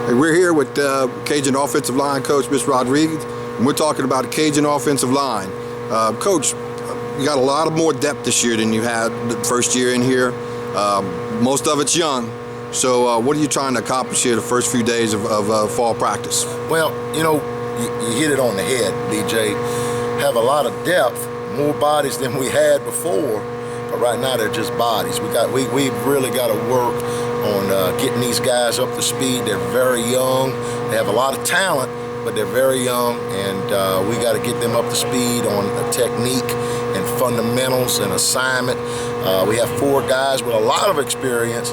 Hey, we're here with Cajun offensive line coach, Mr. Rodrigue, and we're talking about the Cajun offensive line. Coach, you got a lot of more depth this year than you had the first year in here. Most of it's young. So what are you trying to accomplish here the first few days of fall practice? Well, you hit it on the head, DJ. Have a lot of depth, more bodies than we had before, but right now they're just bodies. We've really got to work on getting these guys up to speed. They're very young. They have a lot of talent, but they're very young, and we got to get them up to speed on technique and fundamentals and assignment. We have 4 guys with a lot of experience,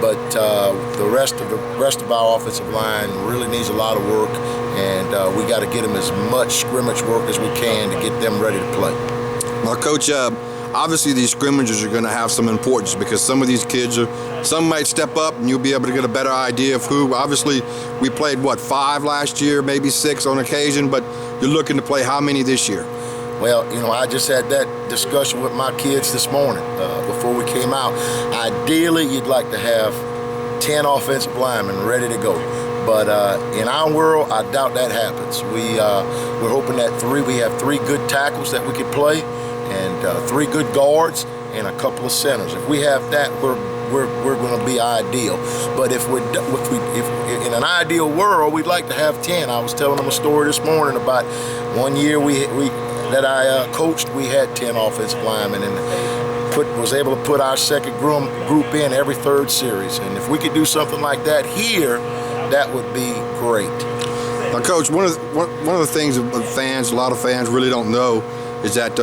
but the rest of our offensive line really needs a lot of work, and we got to get them as much scrimmage work as we can to get them ready to play. Now, Coach, obviously these scrimmages are going to have some importance because some of these kids some might step up and you'll be able to get a better idea of who. Obviously, we played, 5 last year, maybe 6 on occasion, but you're looking to play how many this year? Well, I just had that discussion with my kids this morning before we came out. Ideally, you'd like to have 10 offensive linemen ready to go. But in our world, I doubt that happens. We're hoping that we have 3 good tackles that we could play, and 3 good guards, and a couple of centers. If we have that, we're going to be ideal. But if in an ideal world, we'd like to have 10. I was telling them a story this morning about one year that I coached. We had 10 offensive linemen, and was able to put our second group in every 3rd series. And if we could do something like that here, that would be great. Now, Coach, one of the things that a lot of fans really don't know is that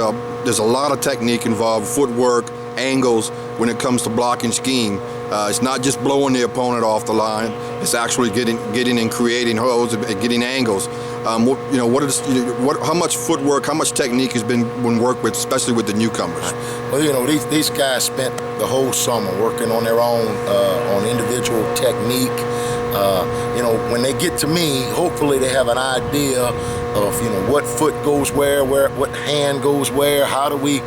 there's a lot of technique involved, footwork, angles, when it comes to blocking scheme. It's not just blowing the opponent off the line. It's actually getting and creating holes and getting angles. How much footwork, how much technique has been worked with, especially with the newcomers? Well, these guys spent the whole summer working on their own on individual technique. When they get to me, hopefully they have an idea of what foot goes where, what hand goes where, how do we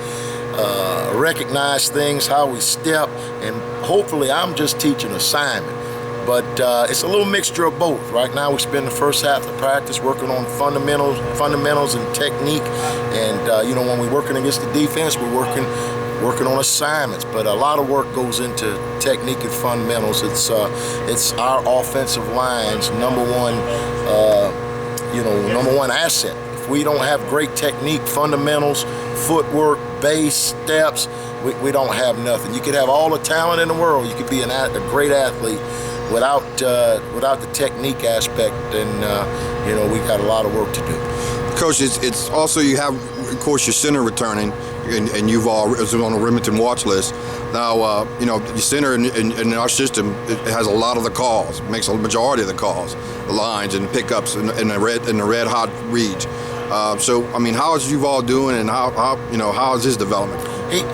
recognize things, how we step, and hopefully I'm just teaching assignment. But it's a little mixture of both. Right now we spend the first half of practice working on fundamentals and technique, and when we're working against the defense, we're working on assignments. But a lot of work goes into technique and fundamentals. It's our offensive line's number one asset. If we don't have great technique, fundamentals, footwork, base, steps, we don't have nothing. You could have all the talent in the world. You could be a great athlete without the technique aspect, and we got a lot of work to do. Coach, it's also, you have, of course, your center returning, and you've all is on the Remington watch list. Now, the center in our system, it has a lot of the calls, makes a majority of the calls, the lines and pickups and the red hot reads. So, how is Yuval doing, and how is his development?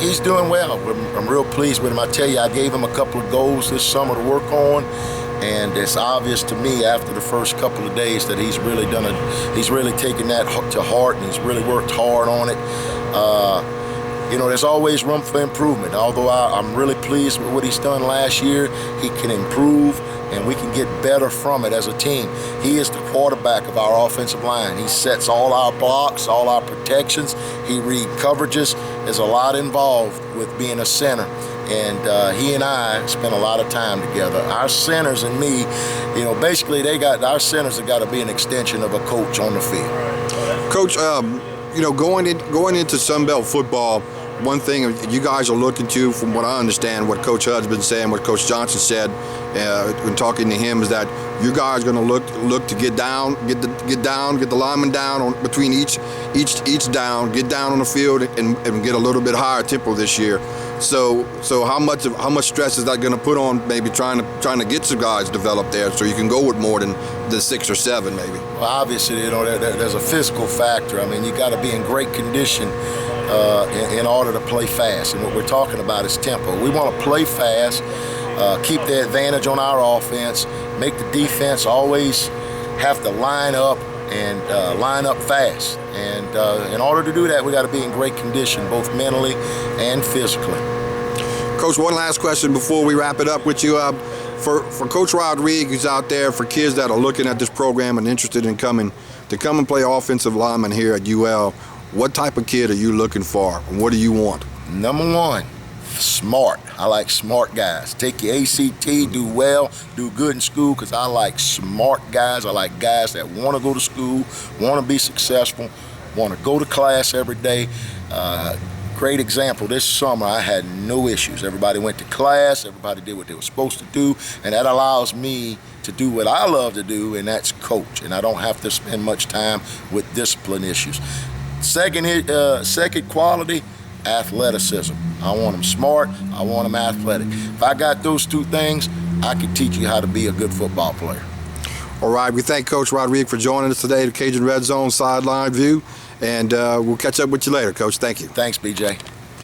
He's doing well. I'm real pleased with him. I tell you, I gave him a couple of goals this summer to work on, and it's obvious to me after the first couple of days that he's really taken that to heart, and he's really worked hard on it. There's always room for improvement. Although I'm really pleased with what he's done last year, he can improve, and we can get better from it as a team. He is the quarterback of our offensive line. He sets all our blocks, all our protections. He reads coverages. There's a lot involved with being a center, and he and I spend a lot of time together. Our centers and me, basically our centers have got to be an extension of a coach on the field. Coach, going into Sunbelt football, one thing you guys are looking to, from what I understand, what Coach Hudd's been saying, what Coach Johnson said when talking to him, is that you guys are going to look to get the lineman down between each down, get down on the field and get a little bit higher tempo this year. So how much stress is that going to put on maybe trying to get some guys developed there, so you can go with more than the 6 or 7 maybe? Well, obviously, there's a physical factor. You got to be in great condition in order to play fast, and what we're talking about is tempo. We want to play fast, keep the advantage on our offense, make the defense always have to line up and line up fast. And in order to do that, we got to be in great condition, both mentally and physically. Coach, one last question before we wrap it up with you. For Coach Rodrigue, who's out there, for kids that are looking at this program and interested in coming and play offensive lineman here at UL, what type of kid are you looking for, and what do you want? Number one, smart. I like smart guys. Take your ACT, do well, do good in school, because I like smart guys. I like guys that want to go to school, want to be successful, want to go to class every day. Great example, this summer I had no issues. Everybody went to class, everybody did what they were supposed to do, and that allows me to do what I love to do, and that's coach, and I don't have to spend much time with discipline issues. Second quality, athleticism. I want them smart, I want them athletic. If I got those two things, I can teach you how to be a good football player. All right, we thank Coach Rodrigue for joining us today, the Cajun Red Zone Sideline View, and we'll catch up with you later, Coach. Thank you. Thanks, BJ.